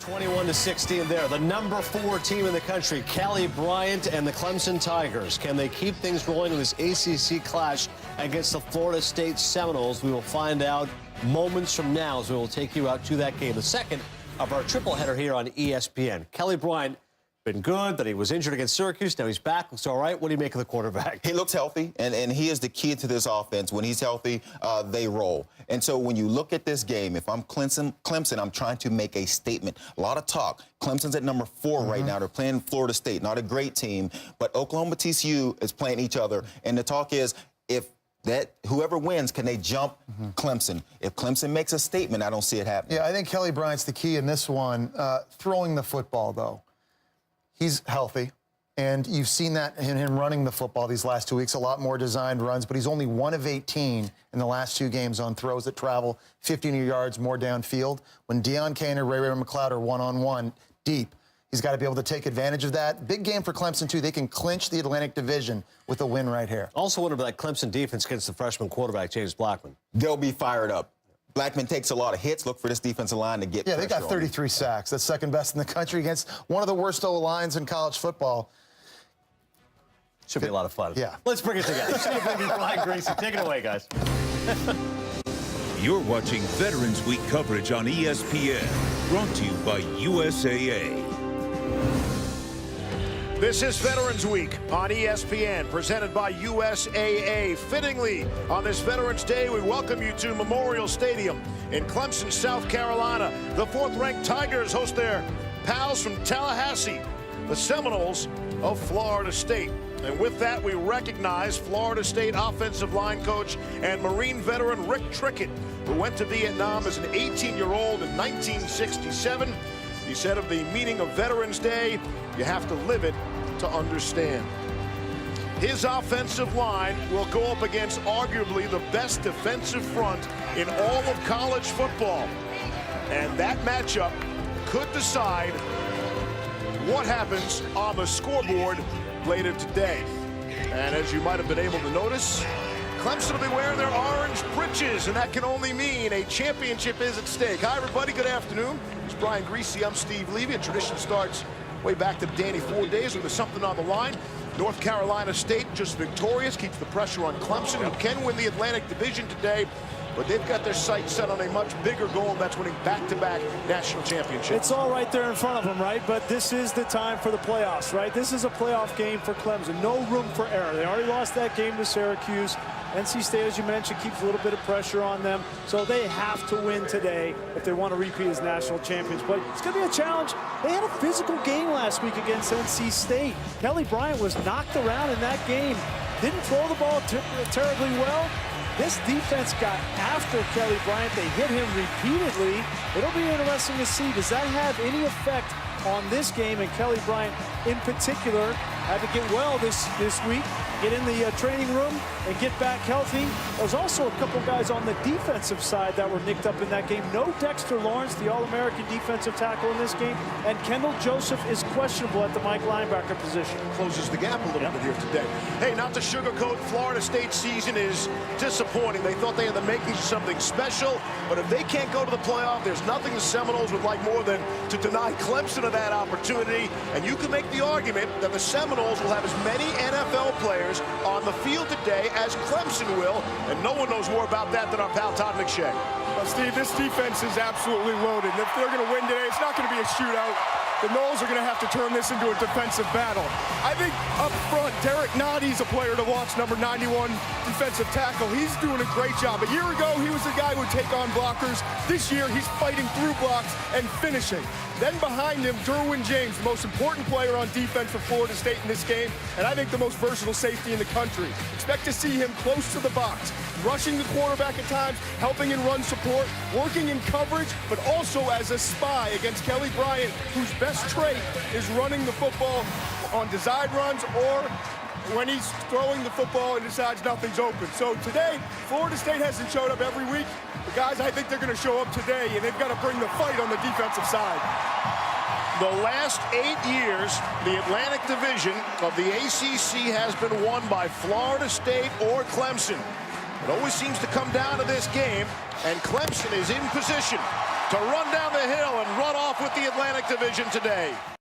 21-16 there. The number 4 team in the country, Kelly Bryant and the Clemson Tigers. Can they keep things rolling in this ACC clash against the Florida State Seminoles? We will find out moments from now as we will take you out to that game. The second of our triple header here on ESPN. Kelly Bryant, been good, that he was injured against Syracuse. Now he's back. Looks all right. What do you make of the quarterback? He looks healthy, and he is the key to this offense. When he's healthy, they roll. And so when you look at this game, if I'm Clemson, I'm trying to make a statement. A lot of talk. Clemson's at number 4 right now. They're playing Florida State, not a great team, but Oklahoma TCU is playing each other. And the talk is, whoever wins, can they jump Clemson? If Clemson makes a statement, I don't see it happening. Yeah, I think Kelly Bryant's the key in this one. Throwing the football, though. He's healthy, and you've seen that in him running the football these last 2 weeks, a lot more designed runs, but he's only 1 of 18 in the last 2 games on throws that travel 15 yards more downfield. When Deion Kane or Ray McLeod are one-on-one deep, he's got to be able to take advantage of that. Big game for Clemson, too. They can clinch the Atlantic Division with a win right here. Also wonder about that Clemson defense against the freshman quarterback, James Blackman. They'll be fired up. Blackman takes a lot of hits. Look for this defensive line to get pressure. Yeah, they got 33 sacks. That's second best in the country against one of the worst O-lines in college football. Should be a lot of fun. Yeah. Let's bring it together. Brian Gracie, take it away, guys. You're watching Veterans Week coverage on ESPN, brought to you by USAA. This is Veterans Week on ESPN, presented by USAA. Fittingly, on this Veterans Day, we welcome you to Memorial Stadium in Clemson, South Carolina. The 4th-ranked Tigers host their pals from Tallahassee, the Seminoles of Florida State. And with that, we recognize Florida State offensive line coach and Marine veteran Rick Trickett, who went to Vietnam as an 18-year-old in 1967. He said of the meaning of Veterans Day, you have to live it to understand. His offensive line will go up against arguably the best defensive front in all of college football. And that matchup could decide what happens on the scoreboard later today. And as you might have been able to notice, Clemson will be wearing their orange breeches, and that can only mean a championship is at stake. Hi, everybody. Good afternoon. It's Brian Greasy. I'm Steve Levy. A tradition starts way back to the Danny Ford days when there's something on the line. North Carolina State just victorious, keeps the pressure on Clemson, who can win the Atlantic Division today. But they've got their sights set on a much bigger goal, and that's winning back-to-back national championships. It's all right there in front of them, right? But this is the time for the playoffs, right? This is a playoff game for Clemson. No room for error. They already lost that game to Syracuse. NC State, as you mentioned, keeps a little bit of pressure on them. So they have to win today if they want to repeat as national champions. But it's going to be a challenge. They had a physical game last week against NC State. Kelly Bryant was knocked around in that game. Didn't throw the ball terribly well. This defense got after Kelly Bryant. They hit him repeatedly. It'll be interesting to see, does that have any effect on this game? And Kelly Bryant in particular had to get well this week, get in the training room and get back healthy. There's also a couple guys on the defensive side that were nicked up in that game. No Dexter Lawrence, the All-American defensive tackle in this game, and Kendall Joseph is questionable at the Mike linebacker position. Closes the gap a little bit here today. Hey, not to sugarcoat, Florida State season is disappointing. They thought they had the makings of something special, but if they can't go to the playoff, there's nothing the Seminoles would like more than to deny Clemson of that opportunity. And you can make the argument that the Seminoles will have as many NFL players on the field today as Clemson will, and no one knows more about that than our pal Todd McShay. Well, Steve, this defense is absolutely loaded. And if they're going to win today, it's not going to be a shootout. The Noles are going to have to turn this into a defensive battle. I think up front, Derek Notty's a player to watch, number 91 defensive tackle. He's doing a great job. A year ago, he was the guy who would take on blockers. This year, he's fighting through blocks and finishing. Then behind him, Derwin James, the most important player on defense for Florida State in this game, and I think the most versatile safety in the country. Expect to see him close to the box, rushing the quarterback at times, helping in run support, working in coverage, but also as a spy against Kelly Bryant, whose best trait is running the football on designed runs or when he's throwing the football and decides nothing's open. So today, Florida State hasn't showed up every week. The guys, I think they're going to show up today, and they've got to bring the fight on the defensive side. The last 8 years, the Atlantic Division of the ACC has been won by Florida State or Clemson. It always seems to come down to this game, and Clemson is in position to run down the hill and run off with the Atlantic Division today.